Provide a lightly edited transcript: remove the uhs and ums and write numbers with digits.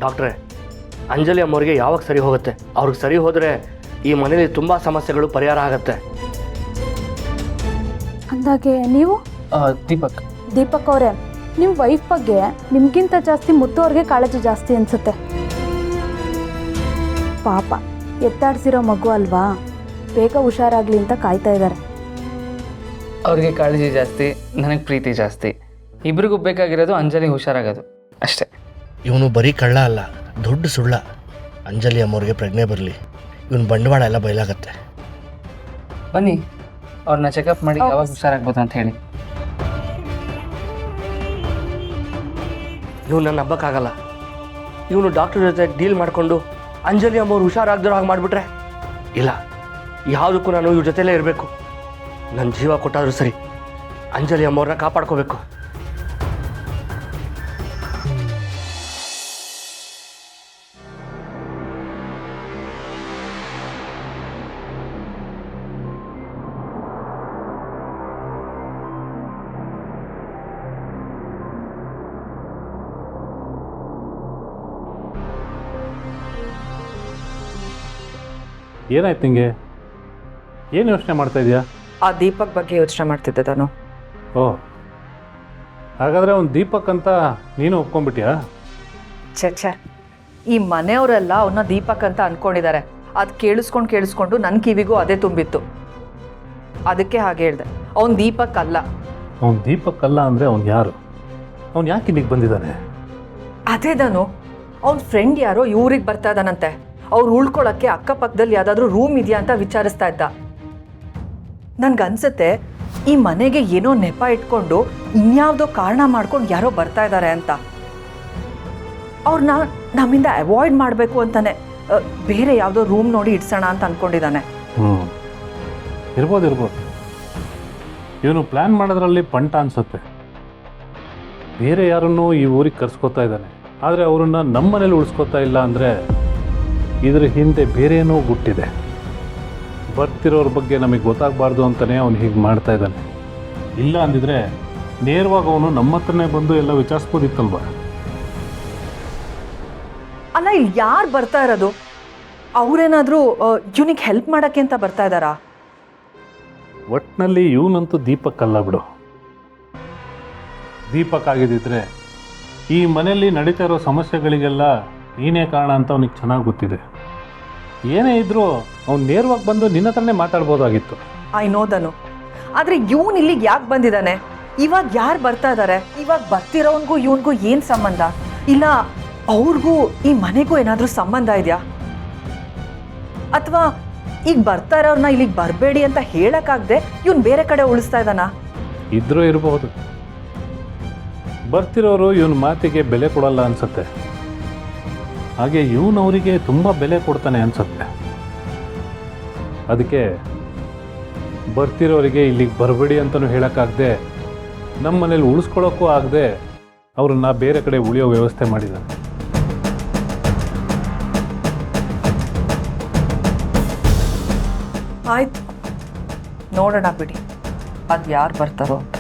ಡಾಕ್ಟ್ರೇ, ಅಂಜಲಿ ಅಮ್ಮವ್ರಿಗೆ ಯಾವಾಗ ಸರಿ ಹೋಗುತ್ತೆ? ಅವ್ರಿಗೆ ಸರಿ ಹೋದರೆ ಈ ಮನೇಲಿ ತುಂಬ ಸಮಸ್ಯೆಗಳು ಪರಿಹಾರ ಆಗುತ್ತೆ. ಅಂದಾಗೆ ನೀವು ದೀಪಕ್ ಅವರೇ, ನಿಮ್ಮ ವೈಫ್ ಬಗ್ಗೆ ನಿಮಗಿಂತ ಜಾಸ್ತಿ ಮುತ್ತು ಅವ್ರಿಗೆ ಕಾಳಜಿ ಜಾಸ್ತಿ ಅನಿಸುತ್ತೆ. ಪಾಪ ಎತ್ತಾಡ್ಸಿರೋ ಮಗು ಅಲ್ವಾ, ಬೇಗ ಹುಷಾರಾಗಲಿ ಅಂತ ಕಾಯ್ತಾ ಇದ್ದಾರೆ. ಅವ್ರಿಗೆ ಕಾಳಜಿ ಜಾಸ್ತಿ, ನನಗೆ ಪ್ರೀತಿ ಜಾಸ್ತಿ. ಇಬ್ರಿಗೂ ಬೇಕಾಗಿರೋದು ಅಂಜಲಿ ಹುಷಾರಾಗೋದು ಅಷ್ಟೇ. ಇವನು ಬರೀ ಕಳ್ಳ ಅಲ್ಲ, ದೊಡ್ಡ ಸುಳ್ಳ. ಅಂಜಲಿ ಅಮ್ಮವ್ರಿಗೆ ಪ್ರಜ್ಞೆ ಬರಲಿ, ಇವನು ಬಂಡವಾಳ ಎಲ್ಲ ಬಯಲಾಗತ್ತೆ. ಬನ್ನಿ, ಅವ್ರನ್ನ ಚೆಕಪ್ ಮಾಡಿ ಯಾವಾಗ ಹುಷಾರಾಗ್ಬೋದು ಅಂತ ಹೇಳಿ. ಇವನು ನನ್ನ ಹಬ್ಬಕ್ಕಾಗಲ್ಲ. ಇವನು ಡಾಕ್ಟರ್ ಜೊತೆ ಡೀಲ್ ಮಾಡಿಕೊಂಡು ಅಂಜಲಿ ಅಮ್ಮವ್ರು ಹುಷಾರಾಗ್ದಿರೋ ಹಾಗೆ ಮಾಡಿಬಿಟ್ರೆ, ಇಲ್ಲ, ಯಾವುದಕ್ಕೂ ನಾನು ಇವ್ರ ಜೊತೆಲೇ ಇರಬೇಕು. ನನ್ನ ಜೀವ ಕೊಟ್ಟಾದರೂ ಸರಿ, ಅಂಜಲಿ ಅಮ್ಮವ್ರನ್ನ ಕಾಪಾಡ್ಕೋಬೇಕು. ಏನಾಯ್ತು ನಿಂಗೆ? ಏನು ಯೋಚನೆ ಮಾಡ್ತಾ ಇದೆಯಾ? ಆ ದೀಪಕ್ ಬಗ್ಗೆ ಯೋಚನೆ ಮಾಡ್ತಿದ್ದೆ ನಾನು. ಓಹ್, ಹಾಗಾದರೆ ಅವ್ನು ದೀಪಕ್ ಅಂತ ನೀನು ಒಪ್ಕೊಂಡ್ಬಿಟ್ಯಾ? ಛೆ, ಈ ಮನೆಯವರೆಲ್ಲ ಅವನ್ನ ದೀಪಕ್ ಅಂತ ಅಂದ್ಕೊಂಡಿದ್ದಾರೆ. ಅದು ಕೇಳಿಸ್ಕೊಂಡು ನನ್ನ ಕಿವಿಗೂ ಅದೇ ತುಂಬಿತ್ತು. ಅದಕ್ಕೆ ಹಾಗೆ ಹೇಳಿದೆ, ಅವ್ನು ದೀಪಕ್ ಅಲ್ಲ. ಅವ್ನು ದೀಪಕ್ ಅಲ್ಲ ಅಂದರೆ ಅವ್ನು ಯಾರು? ಅವ್ನು ಯಾಕೆ ಇಲ್ಲಿಗೆ ಬಂದಿದ್ದಾನೆ? ಅದೇ ನಾನು, ಅವ್ನ ಫ್ರೆಂಡ್ ಯಾರೋ ಇವ್ರಿಗೆ ಬರ್ತಾ ಇದ್ದಾನಂತೆ. ಅವ್ರು ಉಳ್ಕೊಳ್ಳೋಕ್ಕೆ ಅಕ್ಕಪಕ್ಕದಲ್ಲಿ ಯಾವುದಾದ್ರೂ ರೂಮ್ ಇದೆಯಾ ಅಂತ ವಿಚಾರಿಸ್ತಾ ಇದ್ದ. ನನ್ಗನ್ಸುತ್ತೆ ಈ ಮನೆಗೆ ಏನೋ ನೆಪ ಇಟ್ಕೊಂಡು ಇನ್ಯಾವುದೋ ಕಾರಣ ಮಾಡ್ಕೊಂಡು ಯಾರೋ ಬರ್ತಾ ಇದ್ದಾರೆ ಅಂತ. ಅವ್ರನ್ನ ನಮ್ಮಿಂದ ಅವಾಯ್ಡ್ ಮಾಡಬೇಕು ಅಂತಾನೆ ಬೇರೆ ಯಾವುದೋ ರೂಮ್ ನೋಡಿ ಇಡ್ಸೋಣ ಅಂತ ಅಂದ್ಕೊಂಡಿದ್ದಾನೆ. ಇರ್ಬೋದು. ಇವನು ಪ್ಲ್ಯಾನ್ ಮಾಡೋದ್ರಲ್ಲಿ ಪಂಟ ಅನಿಸುತ್ತೆ. ಬೇರೆ ಯಾರನ್ನೂ ಈ ಊರಿಗೆ ಕರ್ಸ್ಕೊತಾ ಇದ್ದಾನೆ, ಆದರೆ ಅವರನ್ನು ನಮ್ಮ ಮನೇಲಿ ಉಳಿಸ್ಕೊತಾ ಇಲ್ಲ ಅಂದರೆ ಇದರ ಹಿಂದೆ ಬೇರೆ ಏನೋ ಗುಟ್ಟಿದೆ. ಬರ್ತಿರೋರ ಬಗ್ಗೆ ನಮಗೆ ಗೊತ್ತಾಗಬಾರ್ದು ಅಂತಲೇ ಅವನು ಹೀಗೆ ಮಾಡ್ತಾ ಇದ್ದಾನೆ. ಇಲ್ಲ ಅಂದಿದ್ರೆ ನೇರವಾಗಿ ಅವನು ನಮ್ಮ ಹತ್ರನೇ ಬಂದು ಎಲ್ಲ ವಿಚಾರಿಸ್ಬೋದಿತ್ತಲ್ವ? ಅಲ್ಲ, ಇಲ್ಲಿ ಯಾರು ಬರ್ತಾ ಇರೋದು? ಅವರೇನಾದರೂ ಇವನಿಗೆ ಹೆಲ್ಪ್ ಮಾಡೋಕ್ಕೆ ಅಂತ ಬರ್ತಾ ಇದ್ದಾರಾ? ಒಟ್ಟಿನಲ್ಲಿ ಇವನಂತೂ ದೀಪಕ್ ಅಲ್ಲ ಬಿಡು. ದೀಪಕ್ ಆಗಿದ್ದಿದ್ರೆ ಈ ಮನೆಯಲ್ಲಿ ನಡೀತಾ ಇರೋ ಸಮಸ್ಯೆಗಳಿಗೆಲ್ಲ ನೀನೇ ಕಾರಣ ಅಂತ ಅವನಿಗೆ ಚೆನ್ನಾಗಿ ಗೊತ್ತಿದೆ. ಏನೇ ಇದ್ರೂ ಅವ್ನು ನೇರವಾಗಿ ಬಂದು ನಿನ್ನ ಹತ್ರನೇ ಮಾತಾಡ್ಬೋದಾಗಿತ್ತು. ಐ ನೋದನು, ಆದರೆ ಇವನು ಇಲ್ಲಿಗೆ ಯಾಕೆ ಬಂದಿದ್ದಾನೆ? ಇವಾಗ ಯಾರು ಬರ್ತಾ ಇದ್ದಾರೆ? ಇವಾಗ ಬರ್ತಿರೋನ್ಗೂ ಇವನಿಗೂ ಏನು ಸಂಬಂಧ? ಇಲ್ಲ ಅವ್ರಿಗೂ ಈ ಮನೆಗೂ ಏನಾದರೂ ಸಂಬಂಧ ಇದೆಯಾ? ಅಥವಾ ಈಗ ಬರ್ತಾ ಇರೋರ್ನ ಇಲ್ಲಿಗೆ ಬರಬೇಡಿ ಅಂತ ಹೇಳೋಕ್ಕಾಗದೆ ಇವನು ಬೇರೆ ಕಡೆ ಉಳಿಸ್ತಾ ಇದ್ದಾನಾ? ಇದ್ರೂ ಇರಬಹುದು. ಬರ್ತಿರೋರು ಇವನ ಮಾತಿಗೆ ಬೆಲೆ ಕೊಡಲ್ಲ ಅನ್ಸುತ್ತೆ. ಹಾಗೆ ಇವನವರಿಗೆ ತುಂಬ ಬೆಲೆ ಕೊಡ್ತಾನೆ ಅನ್ಸುತ್ತೆ. ಅದಕ್ಕೆ ಬರ್ತಿರೋರಿಗೆ ಇಲ್ಲಿಗೆ ಬರಬೇಡಿ ಅಂತಲೂ ಹೇಳೋಕ್ಕಾಗದೆ, ನಮ್ಮ ಮನೇಲಿ ಉಳಿಸ್ಕೊಳ್ಳೋಕ್ಕೂ ಆಗದೆ ಅವ್ರನ್ನ ಬೇರೆ ಕಡೆ ಉಳಿಯೋ ವ್ಯವಸ್ಥೆ ಮಾಡಿದ್ದಾನೆ. ಆಯ್ತು, ನೋಡೋಣ ಬಿಡಿ, ಅದು ಯಾರು ಬರ್ತಾರೋ ಅಂತ.